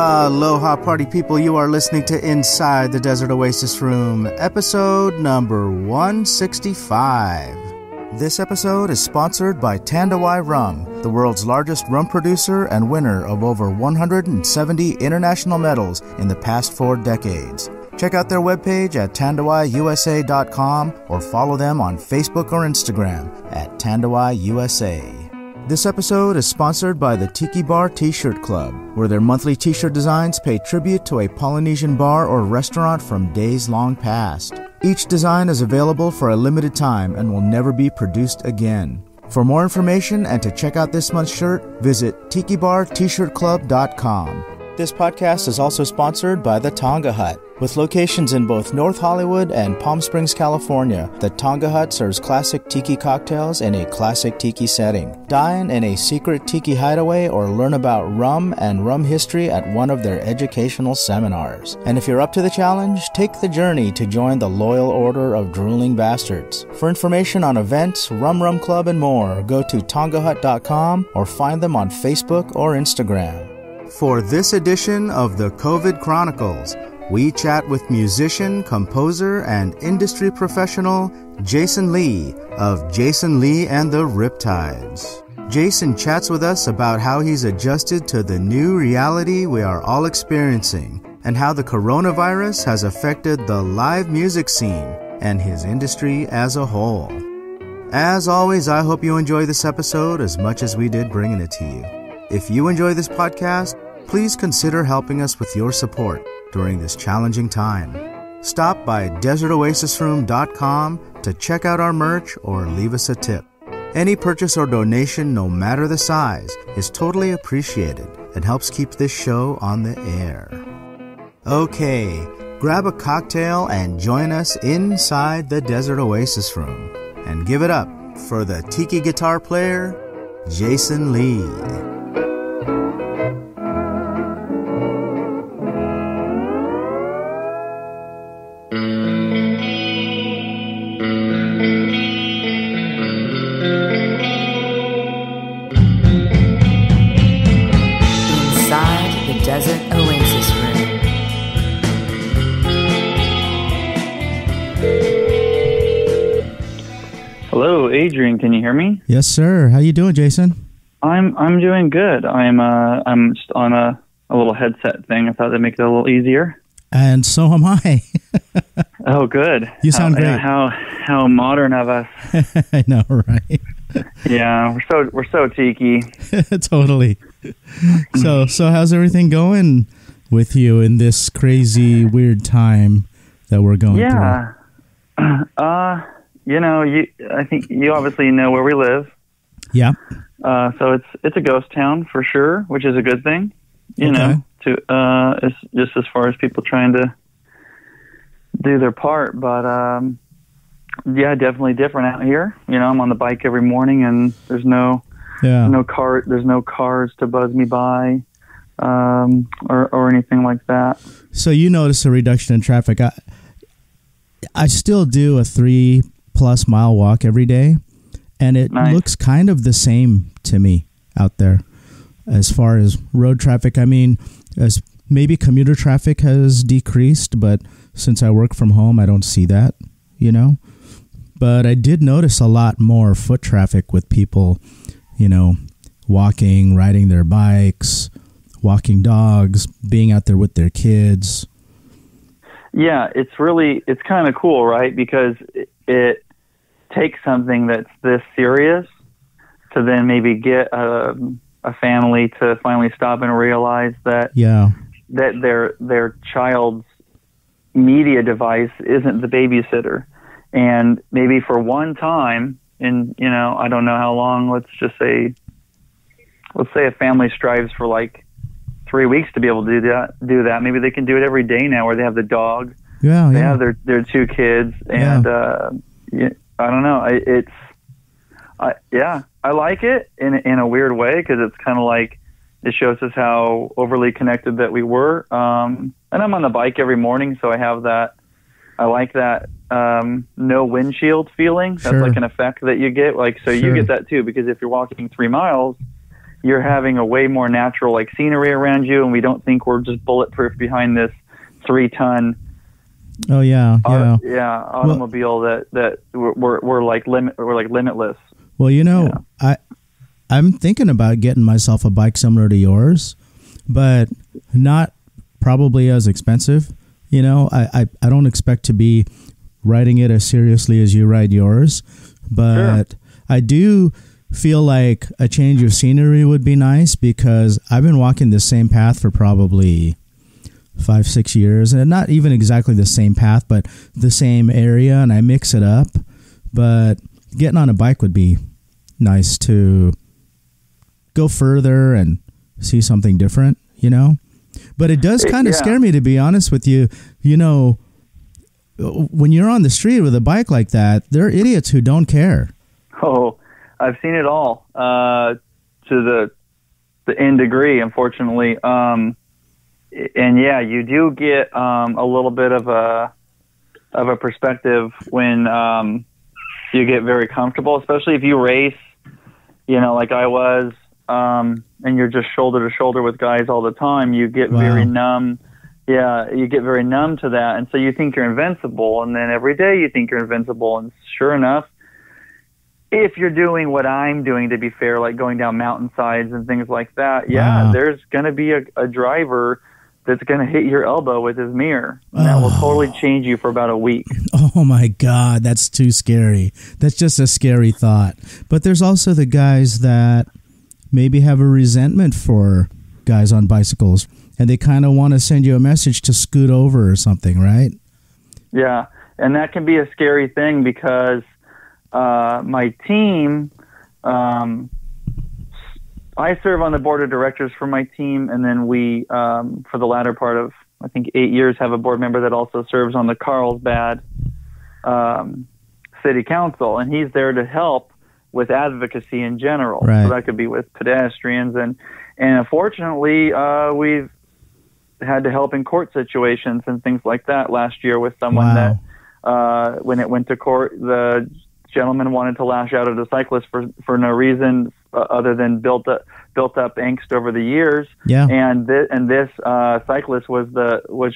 Aloha party people, you are listening to Inside the Desert Oasis Room, episode number 165. This episode is sponsored by Tandawai Rum, the world's largest rum producer and winner of over 170 international medals in the past 4 decades. Check out their webpage at tandawaiusa.com or follow them on Facebook or Instagram at tandawaiusa. This episode is sponsored by the Tiki Bar T-Shirt Club, where their monthly T-shirt designs pay tribute to a Polynesian bar or restaurant from days long past. Each design is available for a limited time and will never be produced again. For more information and to check out this month's shirt, visit tikibartshirtclub.com. This podcast is also sponsored by the Tonga Hut. With locations in both North Hollywood and Palm Springs, California, the Tonga Hut serves classic tiki cocktails in a classic tiki setting. Dine in a secret tiki hideaway or learn about rum and rum history at one of their educational seminars. And if you're up to the challenge, take the journey to join the Loyal Order of Drooling Bastards. For information on events, Rum Club, and more, go to tongahut.com or find them on Facebook or Instagram. For this edition of the Covid Chronicles, we chat with musician, composer, and industry professional Jason Lee of Jason Lee and the Riptides. Jason chats with us about how he's adjusted to the new reality we are all experiencing and how the coronavirus has affected the live music scene and his industry as a whole. As always, I hope you enjoy this episode as much as we did bringing it to you. If you enjoy this podcast, please consider helping us with your support during this challenging time. Stop by desertoasisroom.com to check out our merch or leave us a tip. Any purchase or donation, no matter the size, is totally appreciated and helps keep this show on the air. Okay, grab a cocktail and join us inside the Desert Oasis Room. And give it up for the tiki guitar player, Jason Lee. Hello, Adrian. Can you hear me? Yes, sir. How you doing, Jason? I'm doing good. I'm just on a little headset thing. I thought that'd make it a little easier. And so am I. Oh, good. You sound great. How modern of us. I know, right? Yeah, we're so tiki. Totally. So how's everything going with you in this crazy, weird time that we're going through? Yeah. I think you obviously know where we live. Yeah. So it's a ghost town for sure, which is a good thing. It's just as far as people trying to do their part, but yeah, definitely different out here. I'm on the bike every morning, and there's no cars to buzz me by, or anything like that. So you notice a reduction in traffic. I still do a 3+ mile walk every day, and it looks kind of the same to me out there as far as road traffic. I mean, as maybe commuter traffic has decreased, but since I work from home, I don't see that, But I did notice a lot more foot traffic with people, walking, riding their bikes, walking dogs, being out there with their kids. Yeah, it's kind of cool, right? Because it takes something that's this serious to then maybe get a family to finally stop and realize that their child's media device isn't the babysitter. And maybe for one time in, I don't know how long, let's say a family strives for like 3 weeks to be able to do that. Maybe they can do it every day now, where they have the dog, they have their 2 kids, and I don't know. I like it in a weird way, because it's kind of like it shows us how overly connected that we were. And I'm on the bike every morning, so I have that. I like that no windshield feeling. That's like an effect that you get. You get that too, because if you're walking 3 miles, you're having a way more natural like scenery around you, and we don't think we're just bulletproof behind this 3-ton automobile that we're like limitless. Well, I'm thinking about getting myself a bike similar to yours, but not probably as expensive. I don't expect to be riding it as seriously as you ride yours, but sure. I do feel like a change of scenery would be nice, because I've been walking the same path for probably 5-6 years, and not even exactly the same path, but the same area, and I mix it up. But getting on a bike would be nice to go further and see something different, But it does kind of scare me, to be honest with you. When you're on the street with a bike like that, there are idiots who don't care. Oh, I've seen it all to the nth degree, unfortunately. And yeah, you do get a little bit of a perspective when you get very comfortable, especially if you race, like I was, and you're just shoulder to shoulder with guys all the time. You get very numb. Yeah, you get very numb to that, and so you think you're invincible, and then every day you think you're invincible, and sure enough, if you're doing what I'm doing, to be fair, like going down mountainsides and things like that, there's going to be a driver that's going to hit your elbow with his mirror. And that will totally change you for about a week. Oh, my God, that's too scary. That's just a scary thought. But there's also the guys that maybe have a resentment for guys on bicycles, and they kind of want to send you a message to scoot over or something, right? Yeah, and that can be a scary thing, because my team, I serve on the board of directors for my team, and then we, for the latter part of, I think, 8 years, have a board member that also serves on the Carlsbad City Council, and he's there to help with advocacy in general. Right. So that could be with pedestrians, and unfortunately, we've had to help in court situations and things like that last year with someone that, when it went to court, the gentleman wanted to lash out at a cyclist for no reason other than built up angst over the years. Yeah. And this cyclist was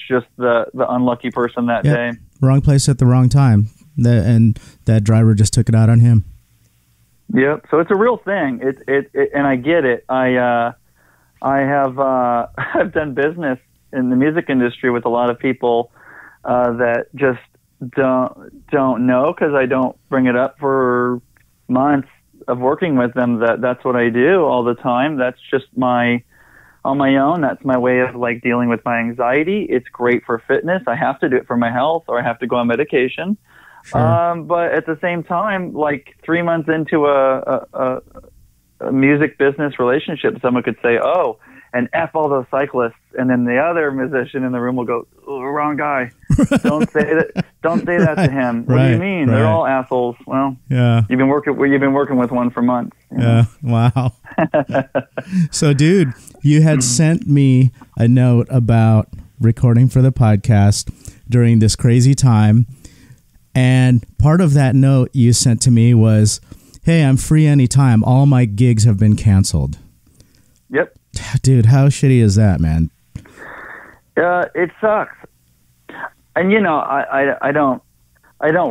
just the unlucky person that day. Wrong place at the wrong time. And that driver just took it out on him. Yep. So it's a real thing. It and I get it. I have I've done business in the music industry with a lot of people that just don't know, because I don't bring it up for months of working with them, that's what I do all the time. That's just on my own. That's my way of like dealing with my anxiety. It's great for fitness. I have to do it for my health, or I have to go on medication. Sure. But at the same time, like 3 months into a music business relationship, someone could say, "Oh, and F all those cyclists," and then the other musician in the room will go, "Oh, wrong guy. Don't say that. Don't say that to him." What do you mean? They're all assholes. Well, yeah. You've been working with one for months. Yeah. Wow. So, dude, you had sent me a note about recording for the podcast during this crazy time, and part of that note you sent to me was, "Hey, I'm free anytime. All my gigs have been canceled." Yep. Dude, how shitty is that, man? It sucks. And I don't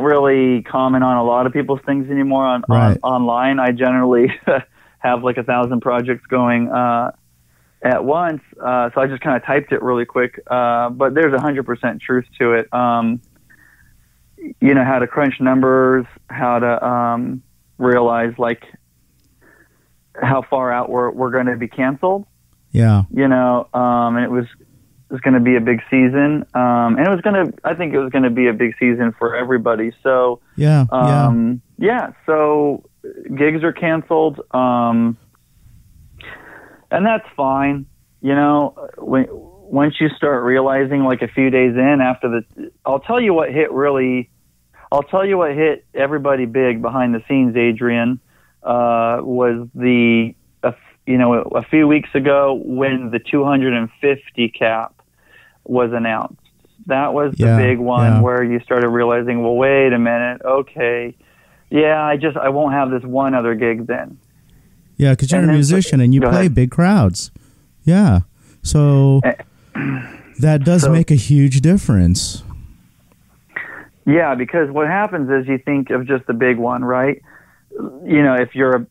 really comment on a lot of people's things anymore on online. I generally have like 1,000 projects going at once, so I just kind of typed it really quick. But there's 100% truth to it. How to crunch numbers, how to realize like how far out we're going to be canceled. Yeah. And it was going to be a big season. And I think it was going to be a big season for everybody. So, so gigs are canceled. And that's fine. Once you start realizing like a few days in after I'll tell you what hit everybody big behind the scenes, Adrian, was a few weeks ago when the 250 cap was announced. That was the big one where you started realizing, well, wait a minute. Okay. Yeah, I won't have this one other gig then. Yeah, because you're a musician and you play big crowds. Yeah. So that does make a huge difference. Yeah, because what happens is you think of just the big one, right? You know, if you're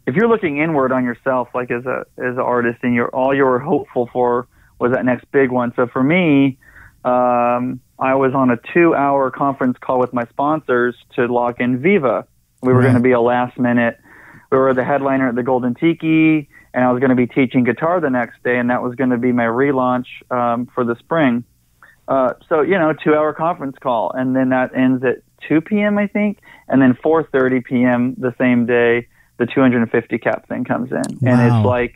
looking inward on yourself, like as an artist, and all you were hopeful for was that next big one. So for me, I was on a 2-hour conference call with my sponsors to lock in Viva. We were going to be a last minute. We were the headliner at the Golden Tiki, and I was going to be teaching guitar the next day, and that was going to be my relaunch for the spring. So, 2-hour conference call, and then that ends at 2 p.m., I think, and then 4:30 p.m. the same day, the 250 cap thing comes in. Wow. And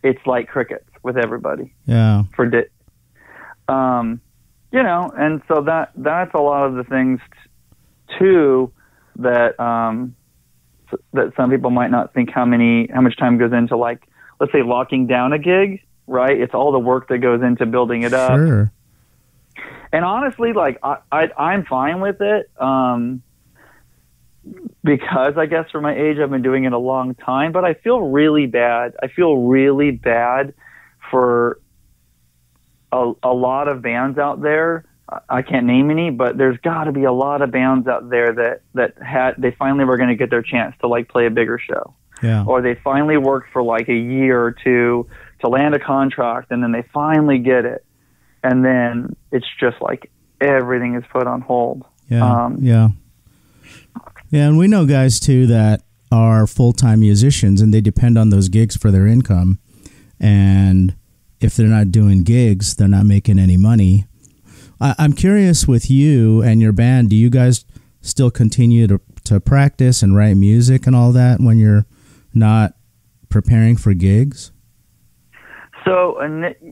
it's like crickets with everybody. Yeah. And so that's a lot of the things too that that some people might not think how much time goes into, like, let's say locking down a gig, right? It's all the work that goes into building it up. Sure. And honestly, like I'm fine with it because I guess for my age I've been doing it a long time, but I feel really bad. I feel really bad for a lot of bands out there. I can't name any, but there's got to be a lot of bands out there that they finally were going to get their chance to like play a bigger show. Yeah. Or they finally worked for like a year or two to land a contract, and then they finally get it. And then it's just like everything is put on hold. Yeah, yeah. And we know guys, too, that are full-time musicians, and they depend on those gigs for their income. And if they're not doing gigs, they're not making any money. I'm curious with you and your band, do you guys still continue to practice and write music and all that when you're not preparing for gigs? So,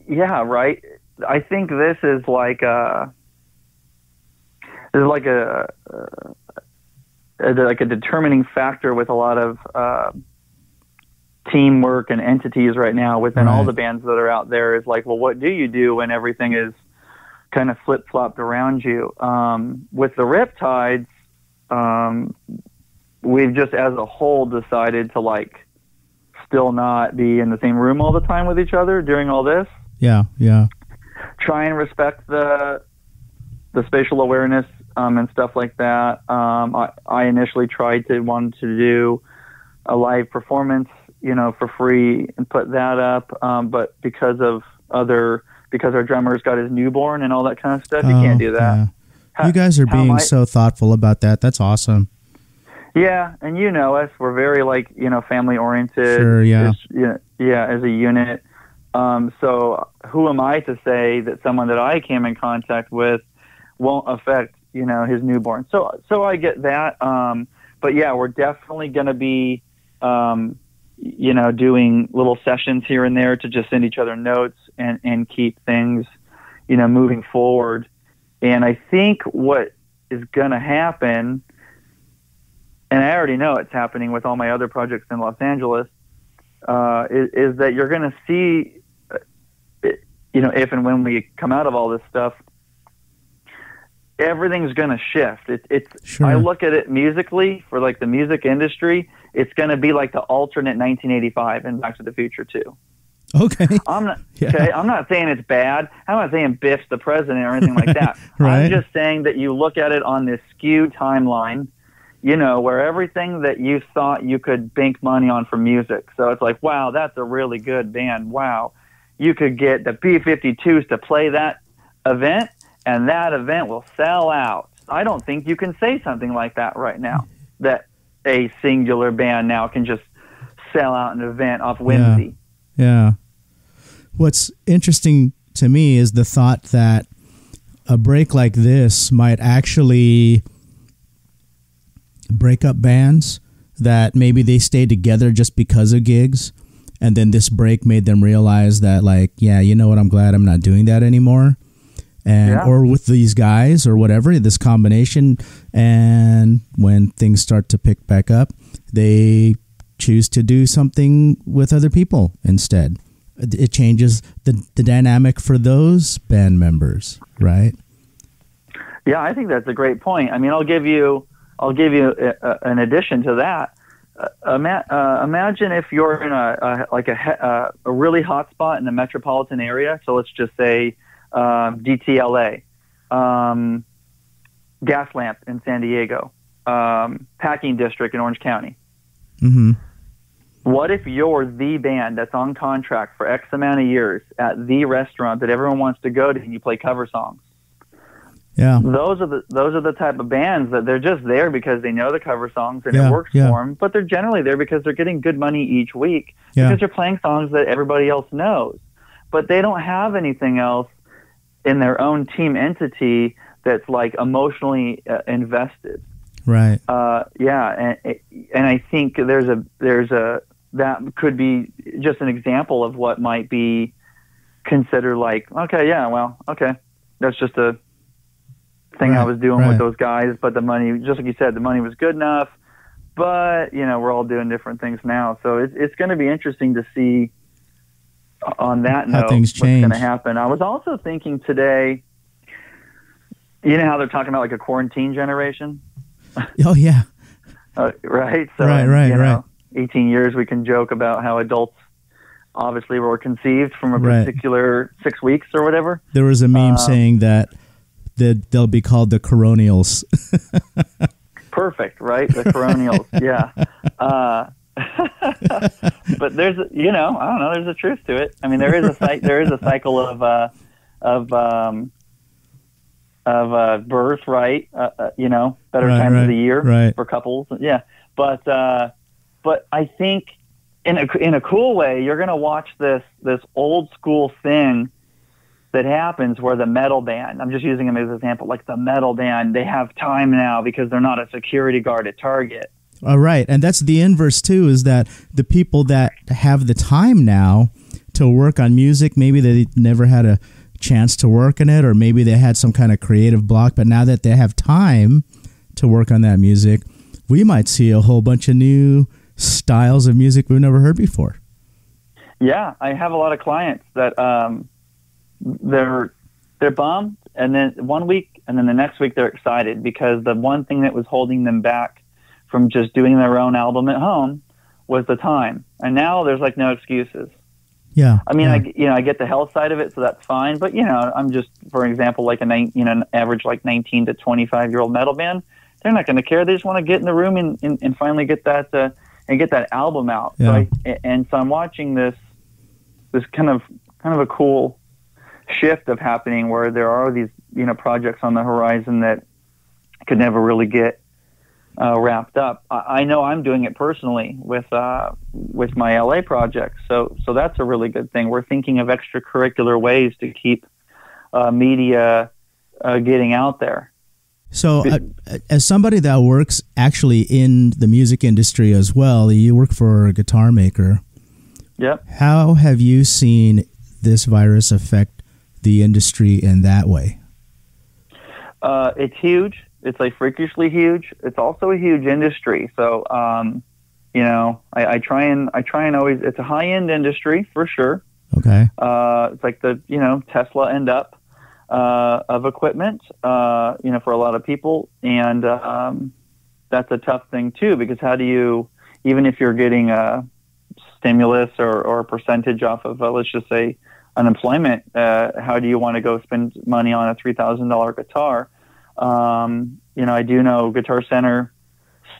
yeah, right. I think this is like a determining factor with a lot of teamwork and entities right now within all the bands that are out there. Is like, well, what do you do when everything is kind of flip-flopped around you? With the Riptides, we've just as a whole decided to like still not be in the same room all the time with each other during all this. Yeah, yeah. Try and respect the spatial awareness and stuff like that. I initially wanted to do a live performance, for free and put that up. But because our drummer's got his newborn and all that kind of stuff, you can't do that. Yeah. You guys are being so thoughtful about that. That's awesome. Yeah, and us, we're very family oriented. Sure, yeah. As a unit. So who am I to say that someone that I came in contact with won't affect, his newborn? So I get that. But yeah, we're definitely going to be, doing little sessions here and there to just send each other notes and keep things, moving forward. And I think what is going to happen, and I already know it's happening with all my other projects in Los Angeles, is that you're going to see, if and when we come out of all this stuff, everything's going to shift. It's sure. I look at it musically for like the music industry. It's going to be like the alternate 1985 and Back to the Future 2. Okay. I'm not saying it's bad. I'm not saying Biff's the president or anything like that. Right. I'm just saying that you look at it on this skewed timeline, where everything that you thought you could bank money on for music. So it's like, wow, that's a really good band. Wow. You could get the B-52s to play that event, and that event will sell out. I don't think you can say something like that right now, that a singular band now can just sell out an event off whimsy. Yeah. What's interesting to me is the thought that a break like this might actually break up bands that maybe they stayed together just because of gigs, and then this break made them realize that, like, yeah, you know what, I'm glad I'm not doing that anymore. And or with these guys or whatever, this combination, and when things start to pick back up, they choose to do something with other people instead. It changes the dynamic for those band members, right? Yeah, I think that's a great point. I mean, I'll give you an addition to that. Imagine if you're in a really hot spot in the metropolitan area. So let's just say DTLA, Gaslamp in San Diego, Packing District in Orange County. Mm-hmm. What if you're the band that's on contract for X amount of years at the restaurant that everyone wants to go to, and you play cover songs? Yeah, those are the type of bands that they're just there because they know the cover songs and it works for them. But they're generally there because they're getting good money each week because they're playing songs that everybody else knows. But they don't have anything else in their own team entity that's like emotionally invested. Right. And I think there's a that could be just an example of what might be considered like, okay, that's just a thing I was doing with those guys, but the money, just like you said, the money was good enough. But we're all doing different things now, so it's going to be interesting to see on that note things what's going change. to happen. I was also thinking today, you know how they're talking about like a quarantine generation. Oh yeah. Right. So right. 18 years, we can joke about how adults obviously were conceived from a particular 6 weeks or whatever. There was a meme saying that they'll be called the coronials. Perfect, right? The coronials, yeah. But there's, I don't know. There's a truth to it. I mean, there is a cycle of birth, right? Better times of the year for couples, yeah. But I think in a cool way, you're going to watch this old school thing that happens where the metal band, I'm just using them as an example, like the metal band, they have time now because they're not a security guard at Target. All right. And that's the inverse too, is that the people that have the time now to work on music, maybe they never had a chance to work on it, or maybe they had some kind of creative block, but now that they have time to work on that music, we might see a whole bunch of new styles of music we've never heard before. Yeah. I have a lot of clients that, they're bummed, and then 1 week, and then the next week they're excited because the one thing that was holding them back from just doing their own album at home was the time, and now there's like no excuses. Yeah, I mean, I get the health side of it, so that's fine. But I'm just, for example, like an average like 19 to 25-year-old metal band, they're not going to care. They just want to get in the room and finally get that and get that album out. Yeah. So I'm watching this kind of a cool shift of happening where there are these projects on the horizon that could never really get wrapped up. I know I'm doing it personally with my LA project, so that's a really good thing. We're thinking of extracurricular ways to keep media getting out there. So as somebody that works actually in the music industry as well, you work for a guitar maker. Yep. How have you seen this virus affect the industry in that way? It's huge. It's like freakishly huge. It's also a huge industry. So, I try and always, it's a high end industry for sure. Okay. It's like the, Tesla end up, of equipment, for a lot of people. And, that's a tough thing too, because how do you, even if you're getting a stimulus or a percentage off of, let's just say, unemployment, how do you want to go spend money on a $3,000 guitar? I do know Guitar Center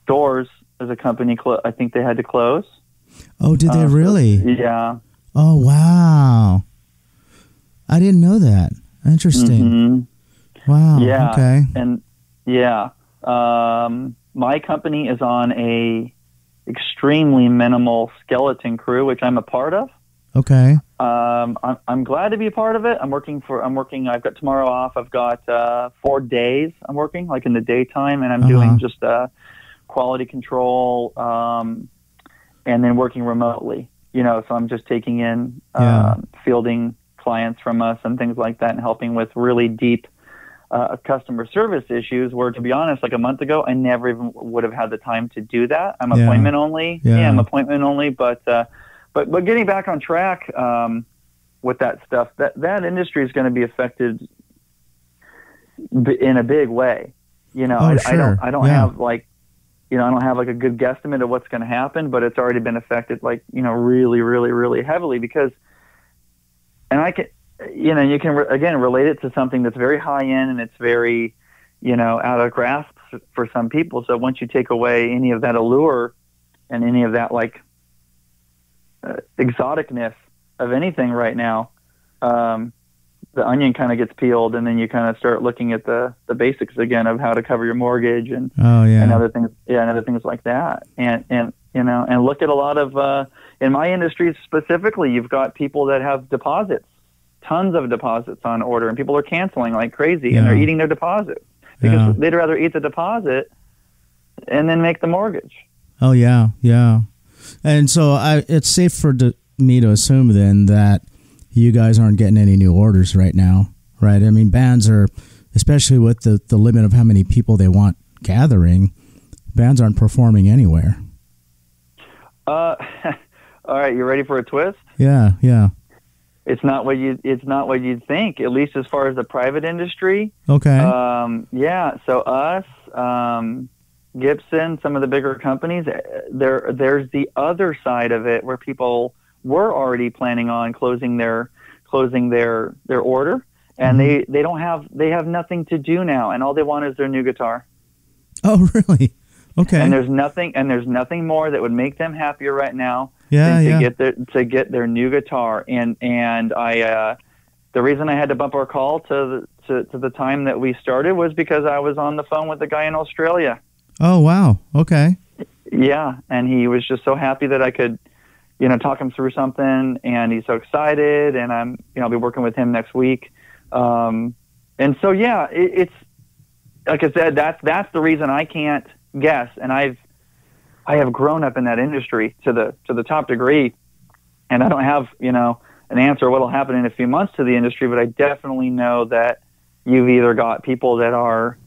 stores as a company, I think they had to close. Oh, did they really? Yeah. Oh, wow. I didn't know that. Interesting. Mm-hmm. Wow. Yeah. Okay. And yeah, my company is on a extremely minimal skeleton crew, which I'm a part of. Okay. I'm glad to be a part of it. I'm working. I've got tomorrow off. I've got 4 days. I'm working like in the daytime, and I'm doing just quality control, and then working remotely. So I'm just taking in fielding clients from us and things like that, and helping with really deep customer service issues. Where, to be honest, like a month ago, I never even would have had the time to do that. I'm appointment only. Yeah, I'm appointment only, but getting back on track with that stuff, that industry is going to be affected in a big way. Sure. I don't have like, I don't have like a good guesstimate of what's going to happen, but it's already been affected like, really, really, really heavily because, and I can, you can again relate it to something that's very high end and it's very, out of grasp for some people. So once you take away any of that allure and any of that like exoticness of anything right now, the onion kind of gets peeled, and then you kind of start looking at the basics again of how to cover your mortgage and other things, and other things like that. And look at a lot of in my industry specifically, you've got people that have deposits, tons of deposits on order, and people are canceling like crazy, and they're eating their deposits because they'd rather eat the deposit and then make the mortgage. Oh yeah, yeah. And so it's safe for me to assume then that you guys aren't getting any new orders right now, right? I mean, bands are, especially with the limit of how many people they want gathering, bands aren't performing anywhere. All right, you ready for a twist? Yeah, yeah. It's not what you'd think, at least as far as the private industry. Okay. Yeah. So us, Gibson, some of the bigger companies. There's the other side of it where people were already planning on closing their order, and they have nothing to do now, and all they want is their new guitar. Oh, really? Okay. And there's nothing more that would make them happier right now than to get their new guitar. And I the reason I had to bump our call to the time that we started was because I was on the phone with a guy in Australia. Oh, wow. Okay. Yeah, and he was just so happy that I could talk him through something, and he's so excited, and I'll be working with him next week. And so, yeah, it's like I said, that's the reason I can't guess. And I have grown up in that industry to the top degree, and I don't have, an answer what'll happen in a few months to the industry, but I definitely know that you've either got people that are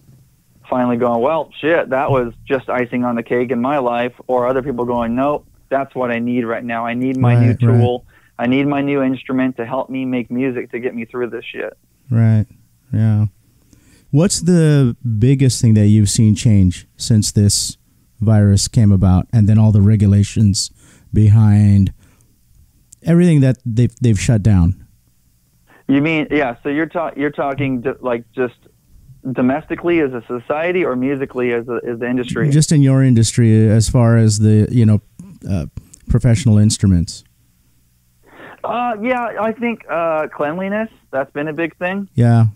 finally going, well, shit, that was just icing on the cake in my life, or other people going, nope, that's what I need right now. I need my new tool. Right. I need my new instrument to help me make music to get me through this shit. Right. Yeah. What's the biggest thing that you've seen change since this virus came about, and then all the regulations behind everything that they've shut down? You mean, yeah, so you're talking like just domestically as a society, or musically as the industry? Just in your industry, as far as the professional instruments. Yeah, I think cleanliness, that's been a big thing. Yeah.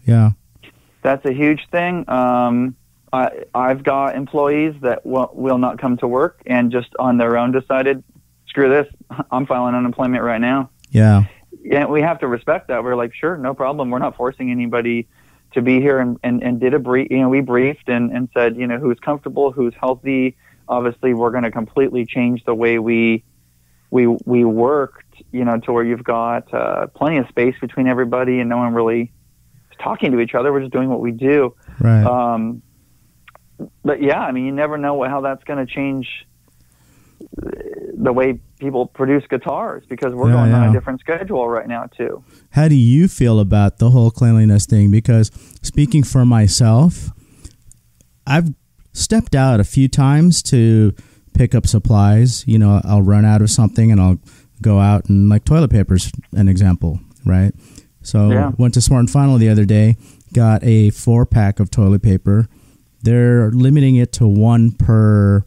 That's a huge thing. I've got employees that will not come to work and just on their own decided, screw this, I'm filing unemployment right now. Yeah. And we have to respect that. We're like, sure, no problem. We're not forcing anybody to be here, and did a brief. We briefed and said, who's comfortable, who's healthy. Obviously, we're going to completely change the way we worked, to where you've got plenty of space between everybody, and no one really is talking to each other. We're just doing what we do. Right. But yeah, I mean, you never know how that's going to change the way people produce guitars, because we're going on a different schedule right now too. How do you feel about the whole cleanliness thing? Because speaking for myself, I've stepped out a few times to pick up supplies. I'll run out of something and I'll go out, and like toilet paper's an example, right? So went to Smart & Final the other day, got a 4-pack of toilet paper. They're limiting it to one per,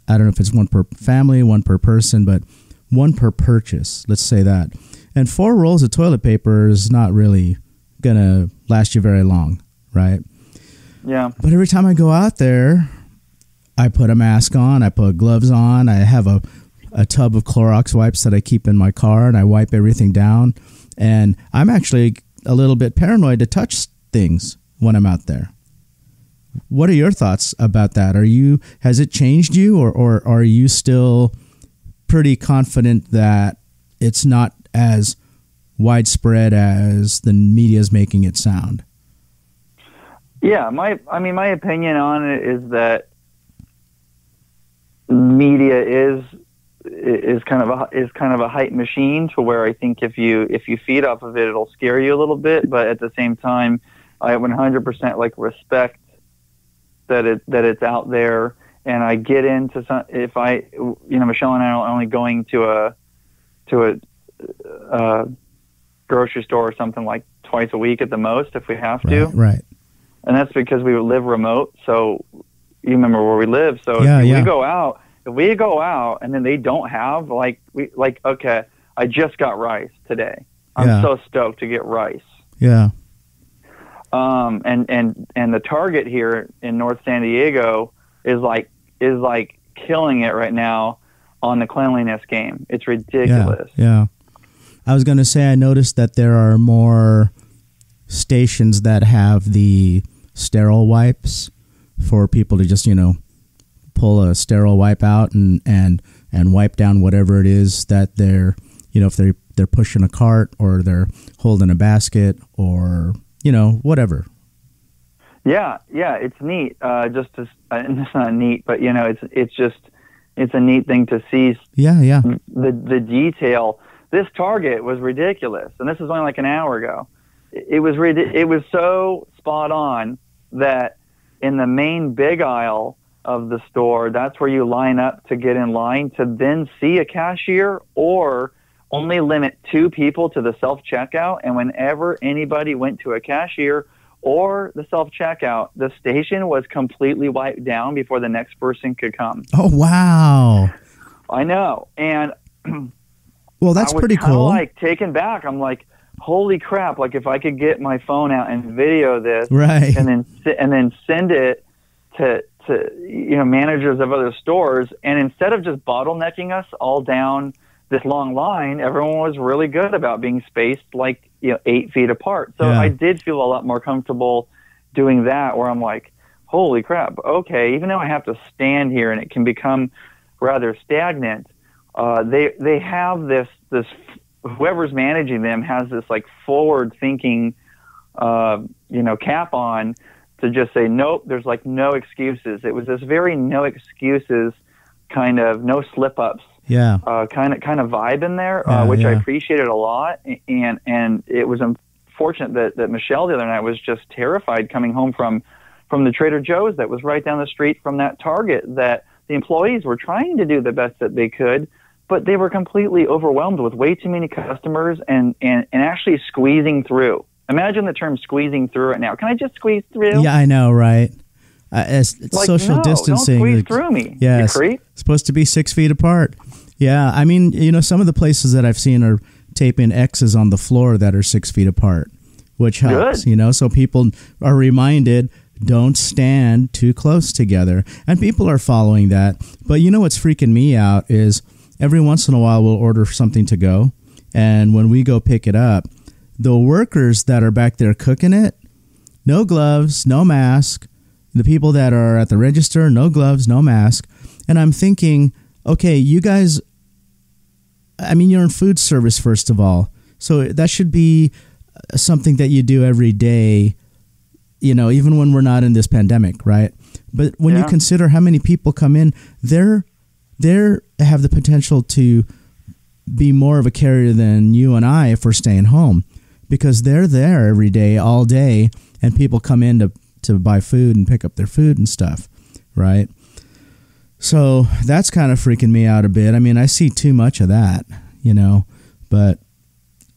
I don't know if it's one per family, one per person, but one per purchase, let's say that. And 4 rolls of toilet paper is not really going to last you very long, right? Yeah. But every time I go out there, I put a mask on, I put gloves on, I have a tub of Clorox wipes that I keep in my car, and I wipe everything down. And I'm actually a little bit paranoid to touch things when I'm out there. What are your thoughts about that? Has it changed you, or are you still pretty confident that it's not as widespread as the media is making it sound? Yeah, my opinion on it is that media is kind of a hype machine, to where I think if you feed off of it, it'll scare you a little bit. But at the same time, I 100% respect that it's out there, and I get into some, if I, Michelle and I are only going to a grocery store or something like twice a week at the most if we have to. Right. And that's because we live remote. So you remember where we live. So if we go out and then they don't have okay, I just got rice today. I'm so stoked to get rice. Yeah. And the Target here in North San Diego is like killing it right now on the cleanliness game. It's ridiculous. Yeah. I was going to say, I noticed that there are more stations that have the sterile wipes for people to just, pull a sterile wipe out and wipe down whatever it is that they're, if they're pushing a cart or they're holding a basket or, whatever. Yeah, it's neat. It's not neat, but it's a neat thing to see. Yeah. The detail. This Target was ridiculous, and this was only like an hour ago. It was so spot on that in the main big aisle of the store, that's where you line up to get in line to then see a cashier, or only limit 2 people to the self-checkout. And whenever anybody went to a cashier or the self-checkout, the station was completely wiped down before the next person could come. Oh, wow. I know. And well, that's pretty cool. Like taken back. I'm like, holy crap. Like if I could get my phone out and video this, right, and then send it to managers of other stores, and instead of just bottlenecking us all down this long line, everyone was really good about being spaced 8 feet apart. So I did feel a lot more comfortable doing that, where I'm like, holy crap, okay, even though I have to stand here and it can become rather stagnant, they have this whoever's managing them has this forward thinking cap on to just say, nope, there's no excuses. It was this very no excuses kind of no slip ups kind of vibe in there, which I appreciated a lot. And it was unfortunate that Michelle the other night was just terrified coming home from the Trader Joe's that was right down the street from that Target, that the employees were trying to do the best that they could, but they were completely overwhelmed with way too many customers and actually squeezing through. Imagine the term squeezing through right now. Can I just squeeze through? Yeah, I know, right? It's social distancing. Don't squeeze through me. Yeah, you creep. It's supposed to be 6 feet apart. Yeah, I mean, some of the places that I've seen are taping X's on the floor that are 6 feet apart, which helps, so people are reminded, don't stand too close together. And people are following that. But what's freaking me out is every once in a while we'll order something to go, and when we go pick it up, the workers that are back there cooking it, no gloves, no mask. The people that are at the register, no gloves, no mask. And I'm thinking, okay, you guys, you're in food service, first of all. So that should be something that you do every day, even when we're not in this pandemic, right? But when you consider how many people come in, they have the potential to be more of a carrier than you and I if we're staying home, because they're there every day, all day, and people come in to buy food and pick up their food and stuff, right? So that's kind of freaking me out a bit. I see too much of that, but,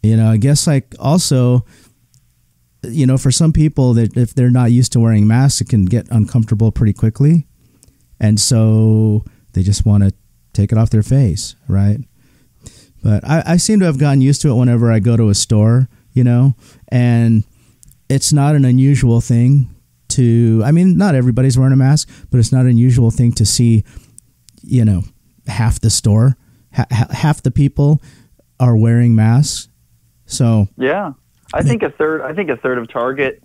I guess also, for some people that if they're not used to wearing masks, it can get uncomfortable pretty quickly. And so they just want to take it off their face, right? But I seem to have gotten used to it whenever I go to a store, and it's not an unusual thing to, not everybody's wearing a mask, but it's not an unusual thing to see, half the store, half the people are wearing masks. So yeah, I think a third of Target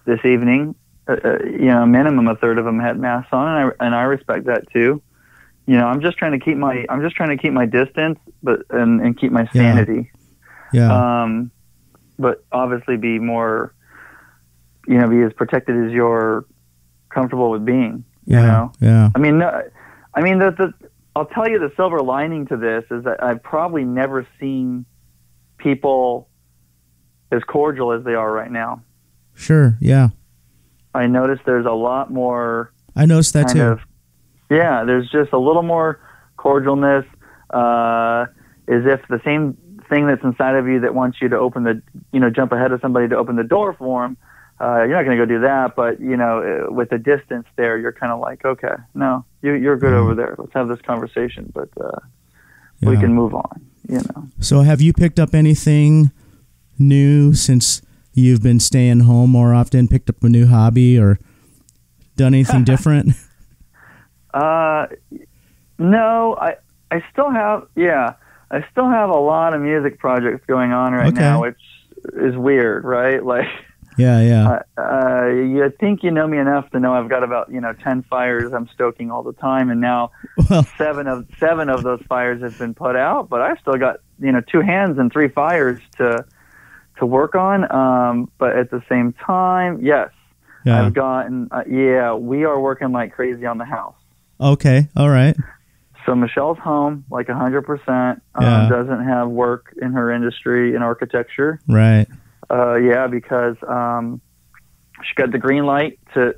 this evening, minimum a third of them had masks on, and I respect that too. I'm just trying to keep my distance, and keep my sanity. Yeah. But obviously be more, be as protected as you're comfortable with being. Yeah. I'll tell you the silver lining to this is that I've probably never seen people as cordial as they are right now. Sure. Yeah. I noticed there's a lot more. I noticed that too. Yeah, there's just a little more cordialness, as if the same thing that's inside of you that wants you to open jump ahead of somebody to open the door for them. You're not going to go do that, but with the distance there, you're kind of like, okay, no, you're good over there. Let's have this conversation, but we can move on. So, have you picked up anything new since you've been staying home more often? Picked up a new hobby or done anything different? No, I still have a lot of music projects going on right now, which is weird, right? Like, you think you know me enough to know I've got about 10 fires I'm stoking all the time, and now seven of those fires have been put out, but I've still got 2 hands and 3 fires to work on. But at the same time, I've gotten we are working like crazy on the house. Okay, all right. So Michelle's home, like 100%. Doesn't have work in her industry in architecture. Right. Because she got the green light to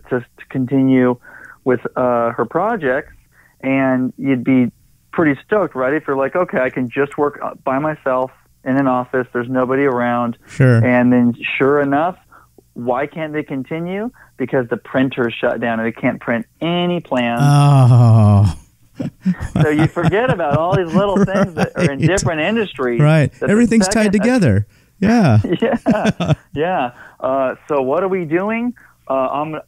continue with her projects, and you'd be pretty stoked, right? If you're like, okay, I can just work by myself in an office. There's nobody around. Sure. And then, sure enough, why can't they continue? Because the printer's shut down and they can't print any plans. Oh. So you forget about all these little things that are in different industries. Right. Everything's tied together. Yeah. So what are we doing? I'm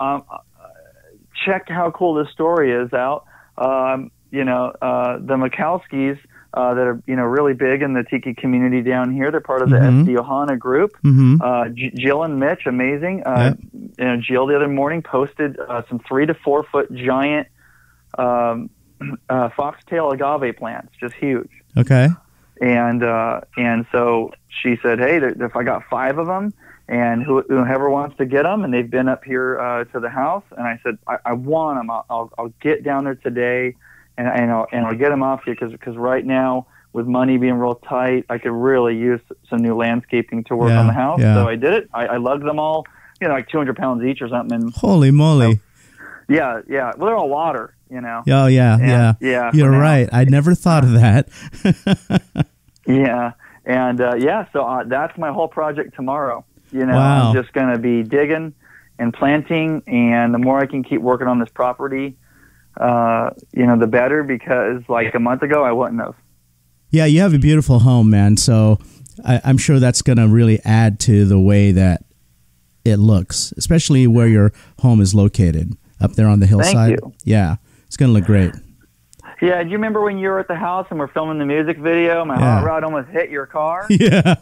check how cool this story is out. The Mikowskis that are really big in the tiki community down here. They're part of the SD Ohana group. Jill and Mitch, amazing. Jill the other morning posted some 3 to 4 foot giant foxtail agave plants, just huge. Okay. And so she said, hey, if I got 5 of them, and whoever wants to get them, and they've been up here to the house, and I said, I want them. I'll get down there today, and I'll get them off you, because right now, with money being real tight, I could really use some new landscaping to work on the house. So I did it. I lugged them all, like 200 pounds each or something. And, holy moly. Well, they're all water. Oh, yeah. You're right. I never thought of that. So that's my whole project tomorrow. Wow. I'm just going to be digging and planting, and the more I can keep working on this property, the better, because like a month ago, I wouldn't have. Yeah, you have a beautiful home, man. So I'm sure that's going to really add to the way that it looks, especially where your home is located, up there on the hillside. Thank you. Yeah. It's going to look great. Yeah, do you remember when you were at the house and we're filming the music video? My hot rod almost hit your car? Yeah.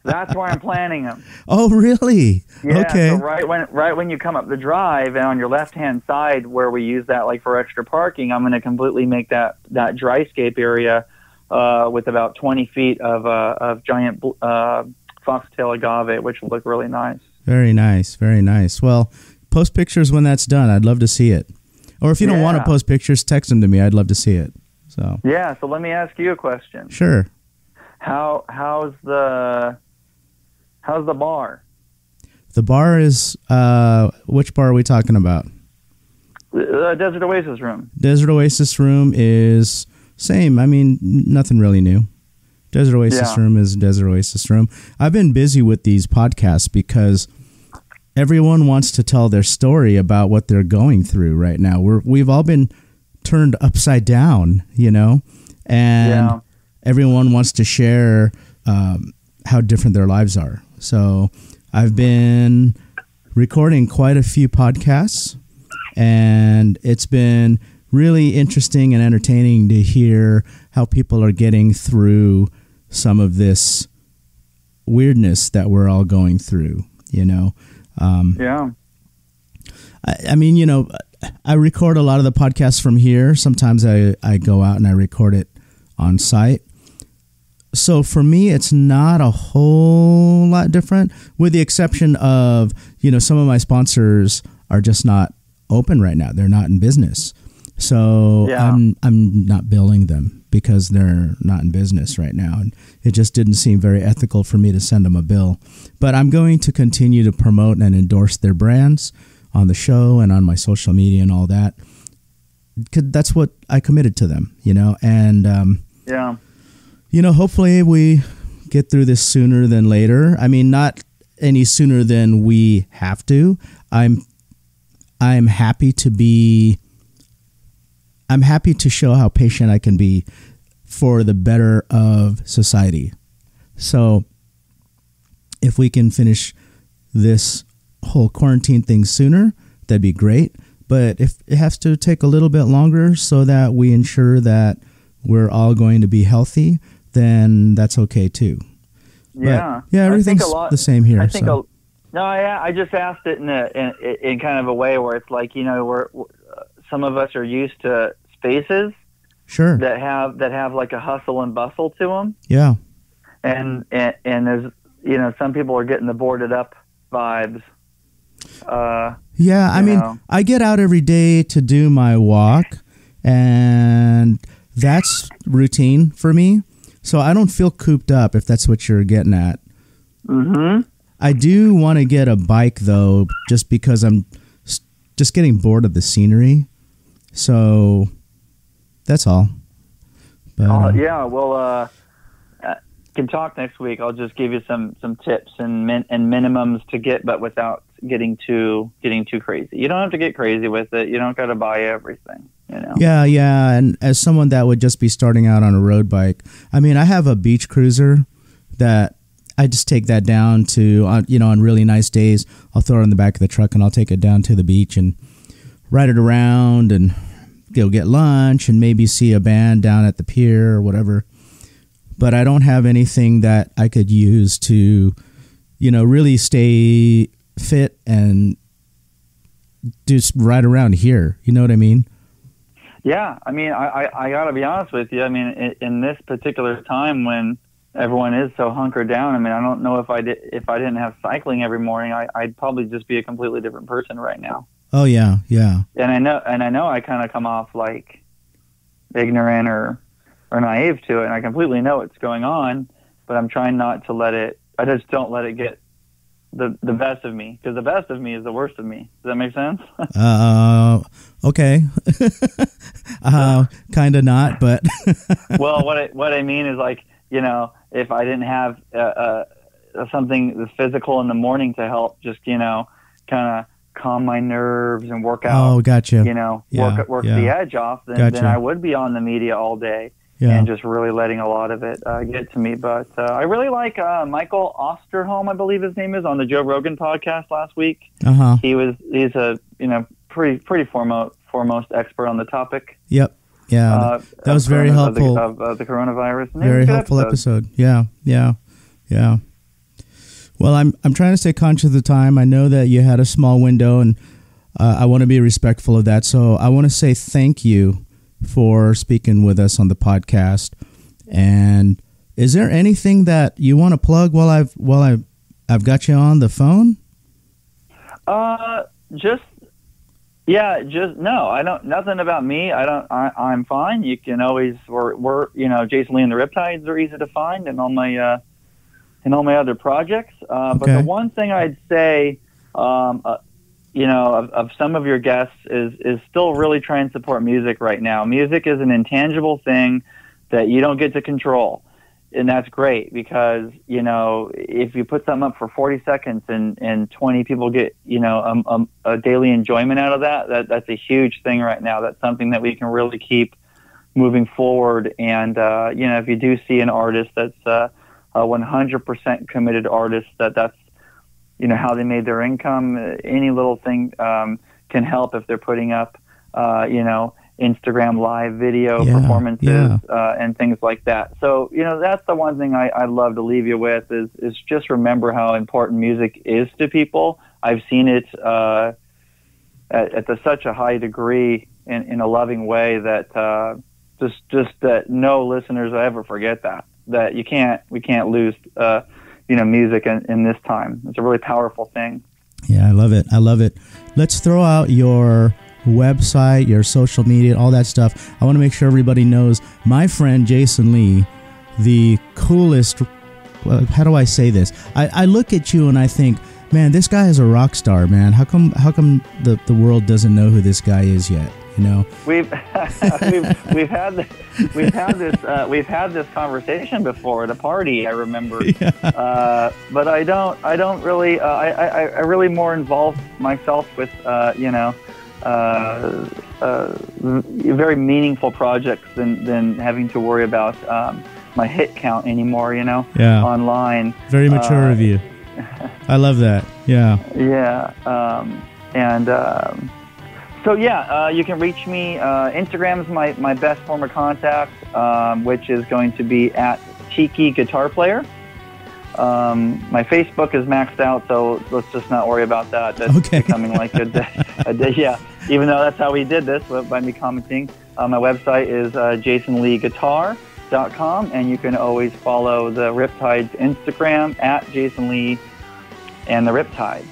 That's where I'm planting them. Oh, really? Yeah, okay. So right when you come up the drive, and on your left-hand side where we use that like for extra parking, I'm going to completely make that dryscape area with about 20 feet of giant foxtail agave, which will look really nice. Very nice, very nice. Well, post pictures when that's done. I'd love to see it. Or if you don't want to post pictures, text them to me. I'd love to see it. So let me ask you a question. Sure. How's the bar? The bar is which bar are we talking about? The Desert Oasis room. Desert Oasis room is same. I mean, nothing really new. Desert Oasis room is Desert Oasis room. I've been busy with these podcasts because everyone wants to tell their story about what they're going through right now. We've all been turned upside down, and everyone wants to share how different their lives are. So I've been recording quite a few podcasts, and it's been really interesting and entertaining to hear how people are getting through some of this weirdness that we're all going through, I mean, I record a lot of the podcasts from here. Sometimes I go out and I record it on site. So for me, it's not a whole lot different, with the exception of, some of my sponsors are just not open right now. They're not in business. So I'm not billing them because they're not in business right now. And it just didn't seem very ethical for me to send them a bill. But I'm going to continue to promote and endorse their brands on the show and on my social media and all that. that's what I committed to them, and yeah. Hopefully we get through this sooner than later. I mean, not any sooner than we have to. I'm happy to show how patient I can be for the better of society. So if we can finish this whole quarantine thing sooner, that'd be great. But if it has to take a little bit longer so that we ensure that we're all going to be healthy, then that's okay too. Yeah, but, everything's the same here. I just asked it in kind of a way where it's like, we're some of us are used to spaces, sure, that have like a hustle and bustle to them. Yeah, and there's some people are getting the boarded up vibes. I mean, I get out every day to do my walk, and that's routine for me. So I don't feel cooped up, if that's what you're getting at. Mm-hmm. I do want to get a bike, though, just because I'm just getting bored of the scenery. So that's all. But, can talk next week. I'll just give you some tips and minimums to get, but without getting too crazy. You don't have to get crazy with it. You don't got to buy everything. Yeah. And as someone that would just be starting out on a road bike, I mean, I have a beach cruiser that I just take that down to, on really nice days, I'll throw it in the back of the truck and I'll take it down to the beach and ride it around and get lunch and maybe see a band down at the pier or whatever. But I don't have anything that I could use to, really stay fit and just ride around here. You know what I mean? Yeah. I mean, I got to be honest with you. I mean, in this particular time when everyone is so hunkered down, I mean, I don't know if I didn't have cycling every morning, I'd probably just be a completely different person right now. Oh, yeah. Yeah. And I know I kind of come off like ignorant or naive to it, and I completely know what's going on, but I'm trying not to I just don't let it get the best of me, because the best of me is the worst of me. Does that make sense? Okay. Kind of not, but. Well, what I mean is, like, if I didn't have something physical in the morning to help just, kind of calm my nerves and work out. Oh, gotcha. Work the edge off, then I would be on the media all day. Yeah. And just really letting a lot of it get to me. But I really like Michael Osterholm, I believe his name is, on the Joe Rogan podcast last week. Uh-huh. He's a pretty foremost expert on the topic. Yep. Yeah. That was very helpful. Of the coronavirus. Very helpful episode. Yeah. Well, I'm trying to stay conscious of the time. I know that you had a small window, and I want to be respectful of that. So I want to say thank you for speaking with us on the podcast. And is there anything that you want to plug while I've got you on the phone? No, I don't. Nothing about me. I'm fine. You can always. We're Jason Lee and the Riptides are easy to find, and all my other projects. But the one thing I'd say, of some of your guests is still really try and support music right now. Music is an intangible thing that you don't get to control. And that's great because, if you put something up for 40 seconds and 20 people get, a daily enjoyment out of that's a huge thing right now. That's something that we can really keep moving forward. And, if you do see an artist that's a 100% committed artist, that's, how they made their income, any little thing can help if they're putting up, Instagram live video performances and things like that. So, that's the one thing I'd love to leave you with is just remember how important music is to people. I've seen it at such a high degree in a loving way that just that no listeners will ever forget that we can't lose music in this time. It's a really powerful thing. Yeah, I love it. Let's throw out your website, your social media, all that stuff. I want to make sure everybody knows my friend Jason Lee, the coolest. How do I say this? I look at you and I think, man, this guy is a rock star, man. How come the world doesn't know who this guy is yet? You know, we've had this conversation before at a party. I remember, yeah. But I don't really. I really more involve myself with very meaningful projects than having to worry about my hit count anymore. Online. Very mature of you. I love that. Yeah. Yeah. You can reach me. Instagram's my best form of contact, which is going to be at Tiki Guitar Player. My Facebook is maxed out, so let's just not worry about that. That's becoming like a day. Yeah, even though that's how we did this, by me commenting. My website is jasonleeguitar.com, and you can always follow the Riptide's Instagram at Jason Lee and the Riptide.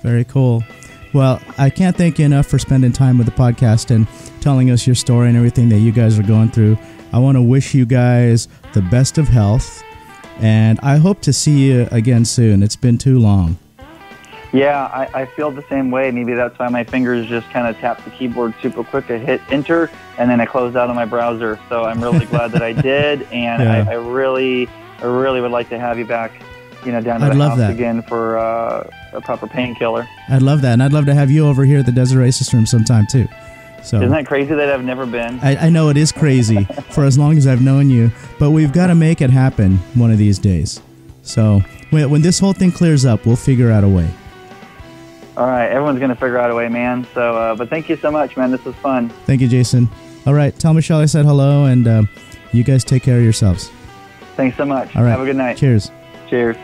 Very cool. Well, I can't thank you enough for spending time with the podcast and telling us your story and everything that you guys are going through. I want to wish you guys the best of health, and I hope to see you again soon. It's been too long. Yeah, I feel the same way. Maybe that's why my fingers just kind of tap the keyboard super quick. I hit enter, and then I closed out on my browser. So I'm really glad that I did, and yeah. I really would like to have you back, down to the house again for a proper painkiller. I'd love that, and I'd love to have you over here at the Desert Oasis Room sometime too. So isn't that crazy that I've never been? I know it is crazy for as long as I've known you, but we've got to make it happen one of these days. So when this whole thing clears up, we'll figure out a way. All right, everyone's going to figure out a way, man. So, but thank you so much, man. This was fun. Thank you, Jason. All right, tell Michelle I said hello, and you guys take care of yourselves. Thanks so much. All right. Have a good night. Cheers. Cheers.